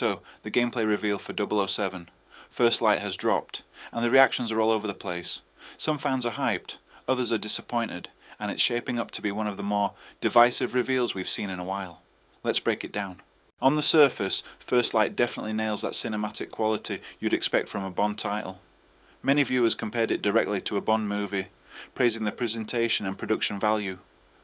So, the gameplay reveal for 007. First light has dropped, and the reactions are all over the place. Some fans are hyped, others are disappointed, and it's shaping up to be one of the more divisive reveals we've seen in a while. Let's break it down. On the surface, First Light definitely nails that cinematic quality you'd expect from a Bond title. Many viewers compared it directly to a Bond movie, praising the presentation and production value.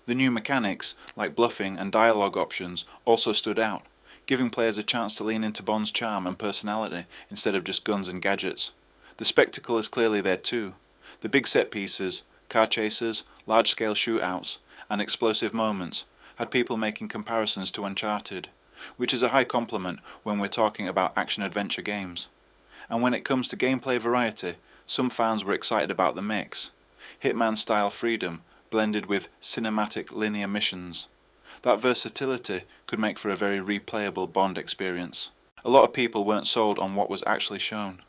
The new mechanics, like bluffing and dialogue options, also stood out, giving players a chance to lean into Bond's charm and personality instead of just guns and gadgets. The spectacle is clearly there too. The big set pieces, car chases, large-scale shootouts, and explosive moments had people making comparisons to Uncharted, which is a high compliment when we're talking about action-adventure games. And when it comes to gameplay variety, some fans were excited about the mix. Hitman-style freedom blended with cinematic linear missions. That versatility could make for a very replayable Bond experience. A lot of people weren't sold on what was actually shown.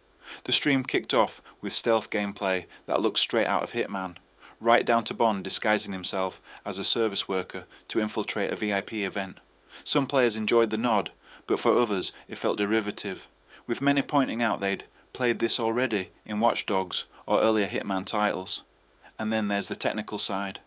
The stream kicked off with stealth gameplay that looked straight out of Hitman, right down to Bond disguising himself as a service worker to infiltrate a VIP event. Some players enjoyed the nod, but for others it felt derivative, with many pointing out they'd played this already in Watch Dogs or earlier Hitman titles. And then there's the technical side.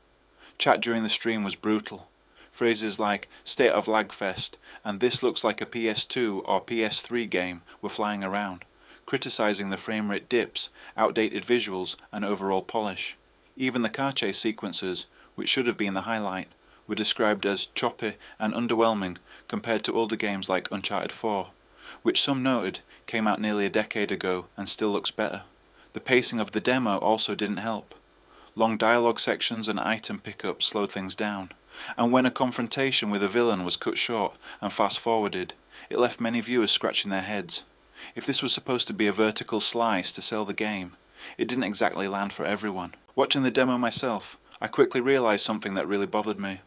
Chat during the stream was brutal. Phrases like "state of lagfest" and "this looks like a PS2 or PS3 game" were flying around, criticizing the frame rate dips, outdated visuals, and overall polish. Even the car chase sequences, which should have been the highlight, were described as choppy and underwhelming compared to older games like Uncharted-4, which some noted came out nearly a decade ago and still looks better. The pacing of the demo also didn't help. Long dialogue sections and item pickups slowed things down, and when a confrontation with a villain was cut short and fast-forwarded, it left many viewers scratching their heads. If this was supposed to be a vertical slice to sell the game, it didn't exactly land for everyone. Watching the demo myself, I quickly realized something that really bothered me.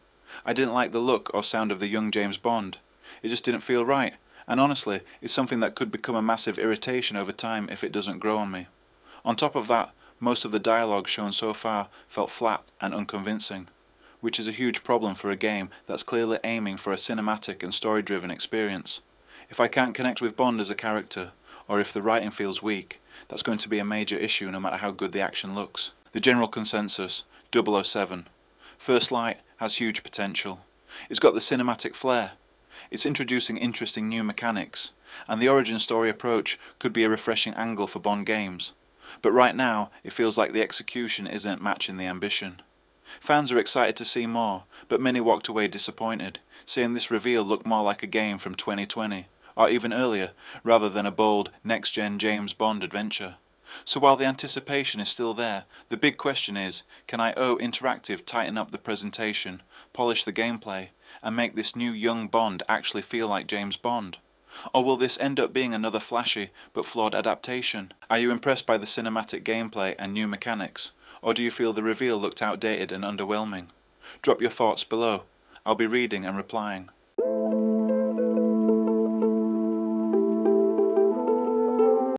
I didn't like the look or sound of the young James Bond. It just didn't feel right, and honestly, it's something that could become a massive irritation over time if it doesn't grow on me. On top of that, most of the dialogue shown so far felt flat and unconvincing, which is a huge problem for a game that's clearly aiming for a cinematic and story-driven experience. If I can't connect with Bond as a character, or if the writing feels weak, that's going to be a major issue no matter how good the action looks. The general consensus, 007. First Light has huge potential. It's got the cinematic flair. It's introducing interesting new mechanics, and the origin story approach could be a refreshing angle for Bond games. But right now, it feels like the execution isn't matching the ambition. Fans are excited to see more, but many walked away disappointed, saying this reveal looked more like a game from 2020, or even earlier, rather than a bold, next-gen James Bond adventure. So while the anticipation is still there, the big question is, can IO Interactive tighten up the presentation, polish the gameplay, and make this new young Bond actually feel like James Bond? Or will this end up being another flashy but flawed adaptation? Are you impressed by the cinematic gameplay and new mechanics, or do you feel the reveal looked outdated and underwhelming? Drop your thoughts below. I'll be reading and replying.